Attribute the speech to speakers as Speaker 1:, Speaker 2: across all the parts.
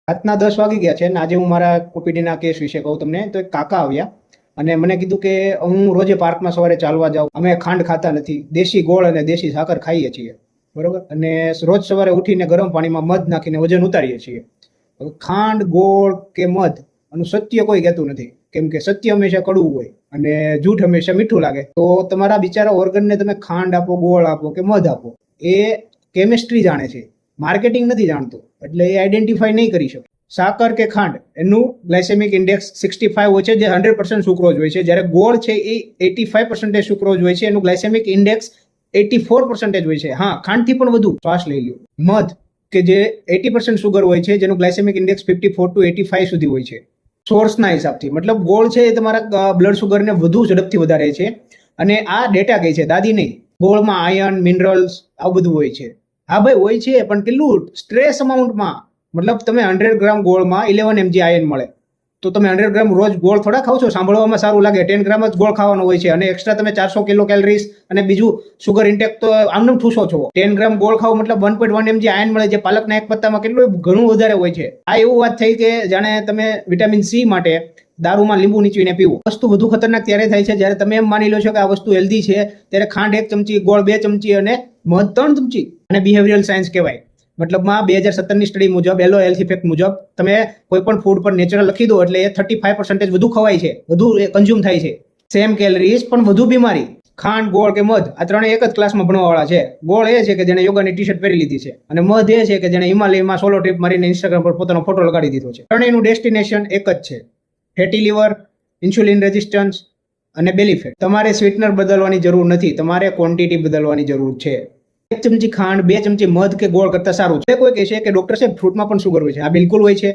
Speaker 1: રાતના 10 વાગી ગયા છે અને આજે હું મારા ઓપીડીના કેસ વિશે કહું તમને. તો એક કાકા આવ્યા અને મને કીધું કે હું રોજે પાર્કમાં સવારે ચાલવા જાઉં, અમે ખાંડ ખાતા નથી, દેશી ગોળ અને દેશી સાકર ખાઈએ છીએ, બરોબર, અને રોજ સવારે ઉઠીને ગરમ પાણીમાં મધ નાખીને વજન ઉતારીએ છીએ. હવે ખાંડ, ગોળ કે મધ આનું સત્ય કોઈ કહેતું નથી, કેમ કે સત્ય હંમેશા કડવું હોય અને જૂઠ હંમેશા મીઠું લાગે. તો તમારા બિચારા ઓર્ગનને તમે ખાંડ આપો, ગોળ આપો કે મધ આપો, એ કેમિસ્ટ્રી જાણે છે, માર્કેટિંગ નથી જાણતું, એટલે એ આઈડેન્ટિફાઈ નહીં કરી શકે. સાકર કે ખાંડ એનું ગ્લાયસેમિક ઇન્ડેક્સ 65 હોય છે, જે 100% સુક્રોઝ હોય છે. જ્યારે ગોળ છે એ 85% સુક્રોઝ હોય છે, એનું ગ્લાયસેમિક ઇન્ડેક્સ 84% હોય છે. હા, ખાંડથી પણ વધુ. શ્વાસ લઈ લ્યો. મધ કે જે 80% સુગર હોય છે, જેનું ગ્લાયસેમિક ઇન્ડેક્સ 54 to 85 સુધી હોય છે સોર્સના હિસાબથી. મતલબ ગોળ છે એ તમારા બ્લડ સુગરને વધુ ઝડપથી વધારે છે, અને આ ડેટા કહે છે, દાદી નહીં. ગોળમાં આયર્ન, મિનરલ્સ આવું બધું હોય છે. હા ભાઈ, હોય છે, પણ કેટલું સ્ટ્રેસ અમાઉન્ટમાં. મતલબ તમે 100 ગ્રામ ગોળમાં 11 mg આયર્ન મળે, તો તમે 100 ગ્રામ રોજ ગોળ થોડા ખાવ છો? સાંભળવામાં સારું લાગે, 10 ગ્રામ જ ગોળ ખાવાનો હોય છે, અને એક્સ્ટ્રા તમે 400 કિલો કેલરીઝ અને બીજું સુગર ઇન્ટેક તો આમનું ઠૂસો છો. 10 ગ્રામ ગોળ ખાવ મતલબ 1.1 mg આયર્ન મળે, જે પાલકના એક પત્તામાં કેટલું ઘણું વધારે હોય છે. આ એવું વાત થઈ કે જાણે તમે વિટામિન સી માટે દારૂમાં લીંબુ નીચવીને પીવું. વસ્તુ વધુ ખતરનાક ત્યારે થાય છે જ્યારે તમે એમ માની લો છો કે આ વસ્તુ હેલ્ધી છે, ત્યારે ખાંડ 1 ચમચી, ગોળ 2 ચમચી અને મધ 3 ચમચી. અને બિહેવિયરલ સાયન્સ કહેવાય. મતલબમાં 2017ની સ્ટડી મુજબ, એલો હેલ્થ ઇફેક્ટ મુજબ, તમે કોઈ પણ ફૂડ પર નેચરલ લખી દો એટલે એ 35% વધુ ખવાય છે, વધુ કન્ઝ્યુમ થાય છે. સેમ કેલરીઝ પણ વધુ બીમારી. ખાંડ, ગોળ કે મધ આ ત્રણે એક જ ક્લાસમાં ભણવાવાળા છે. ગોળ એ છે કે જેને યોગાની ટી શર્ટ પહેરી લીધી છે, અને મધ એ છે કે જેને હિમાલયમાં સોલો ટ્રીપ મારીને ઇન્સ્ટાગ્રામ પર પોતાનો ફોટો લગાડી દીધો છે. ત્રણેયનું ડેસ્ટિનેશન એક જ છે: ફેટી લીવર, ઇન્સ્યુલિન રેઝિસ્ટન્સ અને બેલી ફેટ. તમારે સ્વીટનર બદલવાની જરૂર નથી, તમારે ક્વોન્ટિટી બદલવાની જરૂર છે. 1 ચમચી ખાંડ, 2 ચમચી મધ કે ગોળ કરતા સારું છે. કોઈ કહેશે કે ડોક્ટર સાહેબ ફ્રૂટમાં પણ સુગર હોય છે. આ બિલકુલ હોય છે,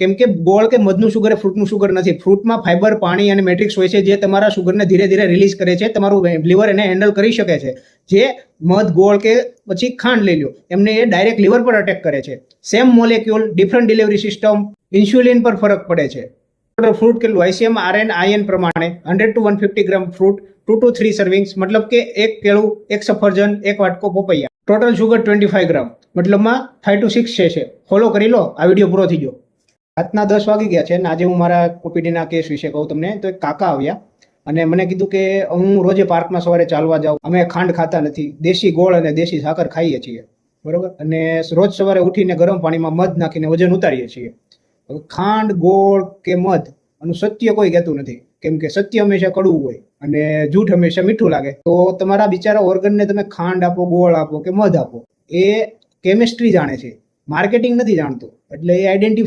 Speaker 1: કેમ કે ગોળ કે મધનું સુગર એ ફ્રૂટનું સુગર નથી. ફ્રૂટમાં ફાઈબર, પાણી અને મેટ્રિક્સ હોય છે, જે તમારા સુગરને ધીરે ધીરે રિલીઝ કરે છે. તમારું લીવર એને હેન્ડલ કરી શકે છે. જે મધ, ગોળ કે પછી ખાંડ લઈ લો, એમને એ ડાયરેક્ટ લીવર પર અટેક કરે છે. Same molecule, different delivery system. Insulin પર ફરક પડે છે. ફ્રૂટ કેટલું આઈસીએમ આરએન આયન પ્રમાણે 100 to 150 ગ્રામ ફ્રૂટ, 2 to 3 સર્વિંગ્સ, મતલબ કે એક કેળું, એક સફરજન, એક વાટકો પપૈયા. ટોટલ શુગર 25 ગ્રામ, મતલબમાં 5 to 6 છે. ફોલો કરી લો. આ વિડીયો પૂરો થઈ ગયો. રાતના 10 વાગી ગયા છે અને આજે હું મારા ઓપીડીના કેસ વિશે કહું તમને. તો એક કાકા આવ્યા અને મને કીધું કે હું રોજે પાર્કમાં સવારે ચાલવા જાઉં, અમે ખાંડ ખાતા નથી, દેશી ગોળ અને દેશી સાકર ખાઈએ છીએ, બરોબર, અને રોજ સવારે ઉઠીને ગરમ પાણીમાં મધ નાખીને વજન ઉતારીએ છીએ. હવે ખાંડ, ગોળ કે મધ આનું સત્ય કોઈ કહેતું નથી, કેમ કે સત્ય હંમેશા કડવું હોય અને જૂઠ હંમેશા મીઠું લાગે. તો તમારા બિચારા ઓર્ગનને તમે ખાંડ આપો, ગોળ આપો કે મધ આપો, એ કેમિસ્ટ્રી જાણે છે, માર્કેટિંગ નથી જાણતું, એટલે એ આઈડેન્ટિફાઈ